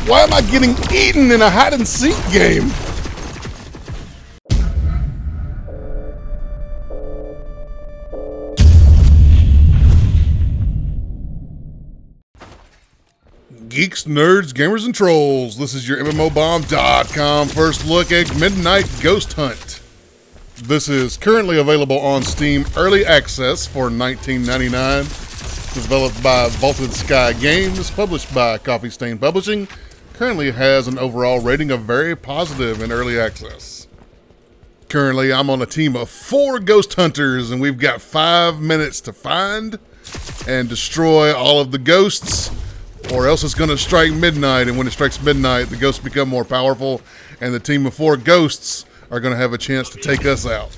Why am I getting eaten in a hide and seek game? Geeks, nerds, gamers, and trolls. This is your MMOBomb.com first look at Midnight Ghost Hunt. This is currently available on Steam Early Access for $19.99. Developed by Vaulted Sky Games, published by Coffee Stain Publishing. Currently has an overall rating of very positive in Early Access. Currently, I'm on a team of 4 ghost hunters, and we've got 5 minutes to find and destroy all of the ghosts, or else it's going to strike midnight, and when it strikes midnight, the ghosts become more powerful, and the team of 4 ghosts are going to have a chance to take us out.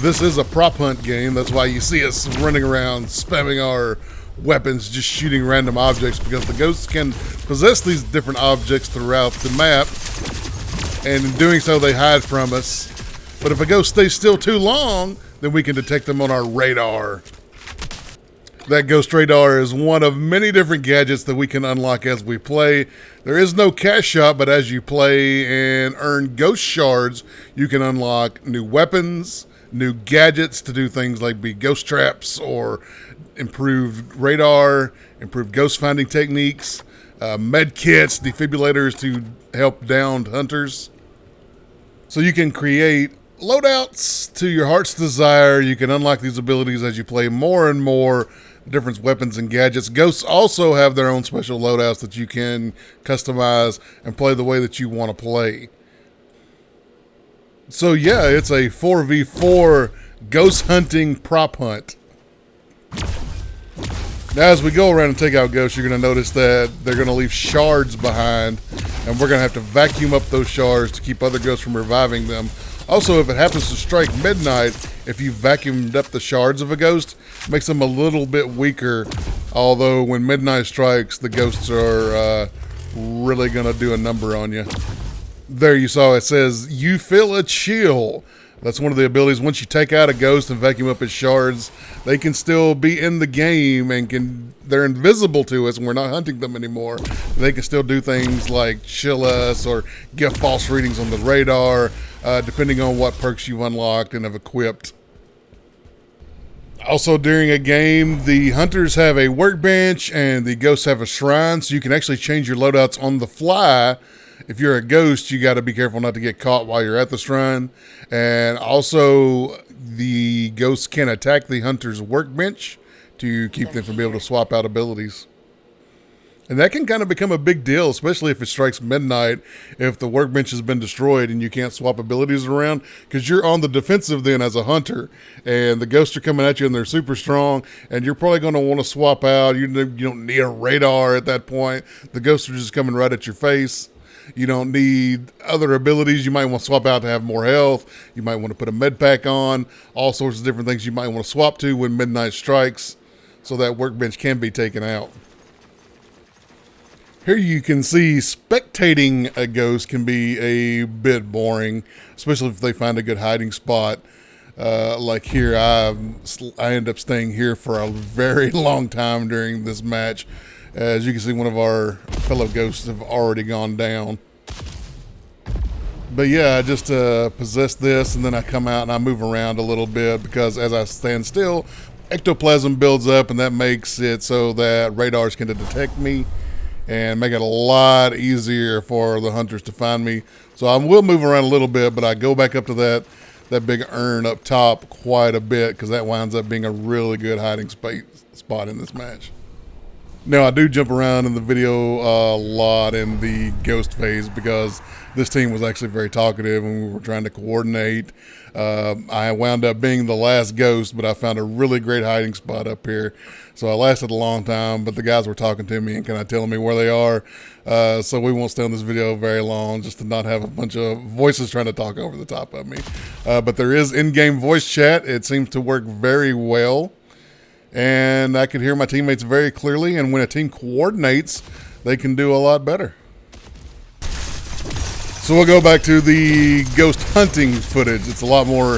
This is a prop hunt game. That's why you see us running around spamming our weapons, just shooting random objects, because the ghosts can possess these different objects throughout the map, and in doing so they hide from us. But if a ghost stays still too long, then we can detect them on our radar. That ghost radar is one of many different gadgets that we can unlock as we play. There is no cash shop, but as you play and earn ghost shards, you can unlock new weapons, new gadgets to do things like be ghost traps or improved radar, improved ghost finding techniques, med kits, defibrillators to help downed hunters. So you can create loadouts to your heart's desire. You can unlock these abilities as you play more and more different weapons and gadgets. Ghosts also have their own special loadouts that you can customize and play the way that you want to play. So yeah, it's a 4v4 ghost hunting prop hunt. Now as we go around and take out ghosts, you're going to notice that they're going to leave shards behind, and we're going to have to vacuum up those shards to keep other ghosts from reviving them. Also, if it happens to strike midnight, if you vacuumed up the shards of a ghost, it makes them a little bit weaker. Although when midnight strikes, the ghosts are really going to do a number on you. There you saw it says, you feel a chill. That's one of the abilities. Once you take out a ghost and vacuum up its shards, they can still be in the game and they're invisible to us and we're not hunting them anymore. They can still do things like chill us or give false readings on the radar, depending on what perks you've unlocked and have equipped. Also, during a game, the hunters have a workbench and the ghosts have a shrine, so you can actually change your loadouts on the fly. If you're a ghost, you got to be careful not to get caught while you're at the shrine. And also, the ghosts can attack the hunter's workbench to keep them from being able to swap out abilities. And that can kind of become a big deal, especially if it strikes midnight, if the workbench has been destroyed and you can't swap abilities around, because you're on the defensive then as a hunter, and the ghosts are coming at you and they're super strong, and you're probably going to want to swap out. You don't need a radar at that point. The ghosts are just coming right at your face. You don't need other abilities. You might want to swap out to have more health. You might want to put a med pack on. All sorts of different things you might want to swap to when midnight strikes, so that workbench can be taken out. Here you can see spectating a ghost can be a bit boring, especially if they find a good hiding spot. Like here, I end up staying here for a very long time during this match. As you can see, one of our fellow ghosts have already gone down. But yeah, I just possess this, and then I come out and I move around a little bit, because as I stand still, ectoplasm builds up, and that makes it so that radars can detect me and make it a lot easier for the hunters to find me. So I will move around a little bit, but I go back up to that big urn up top quite a bit, because that winds up being a really good hiding spot in this match. Now, I do jump around in the video a lot in the ghost phase, because this team was actually very talkative and we were trying to coordinate. I wound up being the last ghost, but I found a really great hiding spot up here. So I lasted a long time, but the guys were talking to me and kind of telling me where they are. So we won't stay on this video very long, just to not have a bunch of voices trying to talk over the top of me. But there is in-game voice chat. It seems to work very well. And I can hear my teammates very clearly, and when a team coordinates, they can do a lot better. So we'll go back to the ghost hunting footage. It's a lot more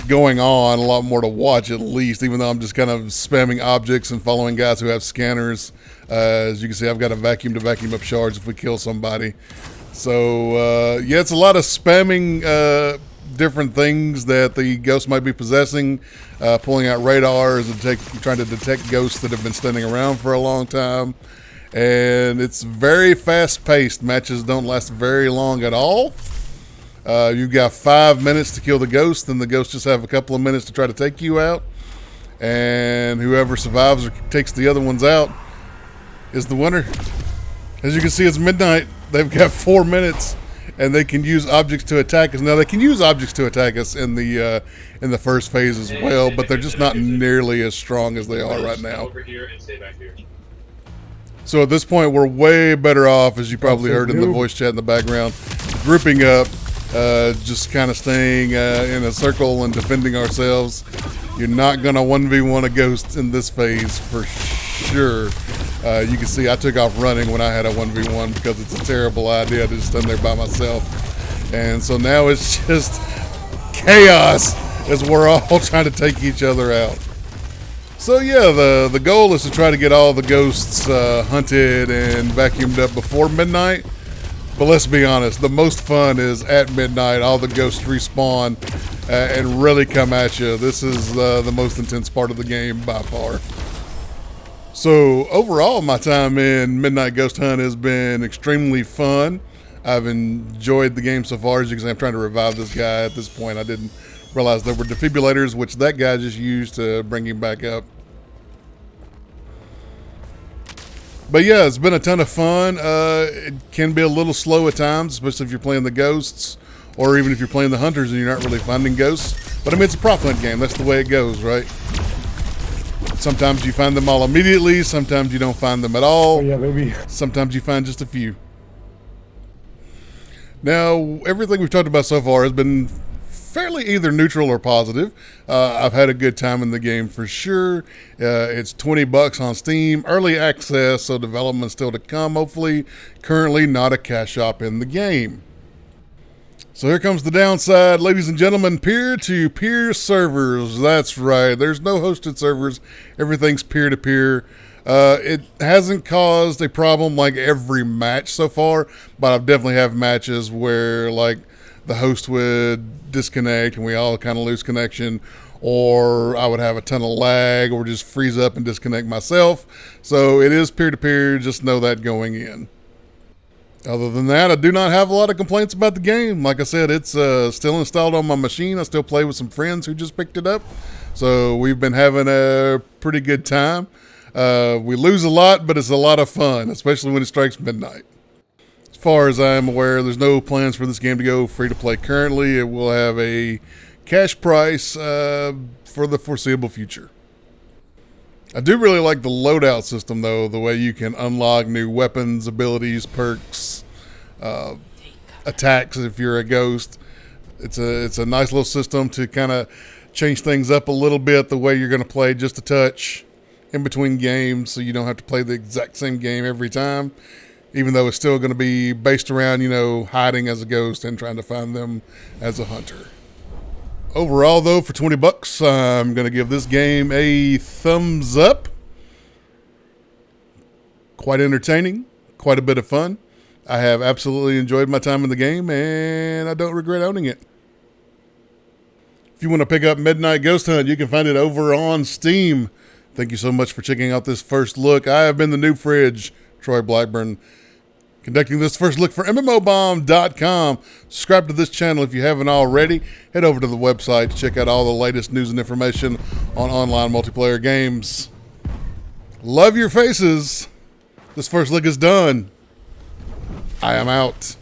going on, a lot more to watch at least, even though I'm just kind of spamming objects and following guys who have scanners. As you can see, I've got a vacuum to vacuum up shards if we kill somebody. So, yeah, it's a lot of spamming different things that the ghost might be possessing, pulling out radars and trying to detect ghosts that have been standing around for a long time. And it's very fast-paced. Matches don't last very long at all. You've got 5 minutes to kill the ghost, and the ghosts just have a couple of minutes to try to take you out. And whoever survives or takes the other ones out is the winner. As you can see, it's midnight. They've got 4 minutes, and they can use objects to attack us. Now, they can use objects to attack us in the first phase as well, but they're just not nearly as strong as they are right now. So at this point, we're way better off, as you probably heard in the voice chat in the background, grouping up, just kind of staying in a circle and defending ourselves. You're not going to 1v1 a ghost in this phase for sure. You can see I took off running when I had a 1v1 because it's a terrible idea to just stand there by myself. And so now it's just chaos as we're all trying to take each other out. So yeah, the goal is to try to get all the ghosts hunted and vacuumed up before midnight. But let's be honest, the most fun is at midnight. All the ghosts respawn and really come at you. This is the most intense part of the game by far. So overall, my time in Midnight Ghost Hunt has been extremely fun. I've enjoyed the game so far. As you can see, I'm trying to revive this guy at this point. I didn't realize there were defibrillators, which that guy just used to bring him back up. But yeah, it's been a ton of fun. It can be a little slow at times, especially if you're playing the ghosts, or even if you're playing the hunters and you're not really finding ghosts. But I mean, it's a prop hunt game. That's the way it goes, right? Sometimes you find them all immediately. Sometimes you don't find them at all. Oh, yeah, baby. Sometimes you find just a few. Now, everything we've talked about so far has been fairly either neutral or positive. I've had a good time in the game for sure. It's $20 on Steam, early access, so development still to come, hopefully. Currently not a cash shop in the game. So here comes the downside, ladies and gentlemen, peer-to-peer servers. That's right, there's no hosted servers. Everything's peer-to-peer. It hasn't caused a problem like every match so far, but I've definitely have matches where like the host would disconnect and we all kind of lose connection, or I would have a ton of lag or just freeze up and disconnect myself. So it is peer-to-peer, just know that going in. Other than that, I do not have a lot of complaints about the game. Like I said, it's still installed on my machine. I still play with some friends who just picked it up. So we've been having a pretty good time. We lose a lot, but it's a lot of fun, especially when it strikes midnight. As far as I'm aware, there's no plans for this game to go free to play currently. It will have a cash price for the foreseeable future. I do really like the loadout system, though, the way you can unlock new weapons, abilities, perks, attacks if you're a ghost. It's a nice little system to kind of change things up a little bit, the way you're going to play just a touch in between games, so you don't have to play the exact same game every time, even though it's still going to be based around, you know, hiding as a ghost and trying to find them as a hunter. Overall, though, for $20, I'm going to give this game a thumbs up. Quite entertaining, quite a bit of fun. I have absolutely enjoyed my time in the game, and I don't regret owning it. If you want to pick up Midnight Ghost Hunt, you can find it over on Steam. Thank you so much for checking out this first look. I have been the New Fridge, Troy Blackburn, conducting this first look for MMOBomb.com. Subscribe to this channel if you haven't already. Head over to the website to check out all the latest news and information on online multiplayer games. Love your faces. This first look is done. I am out.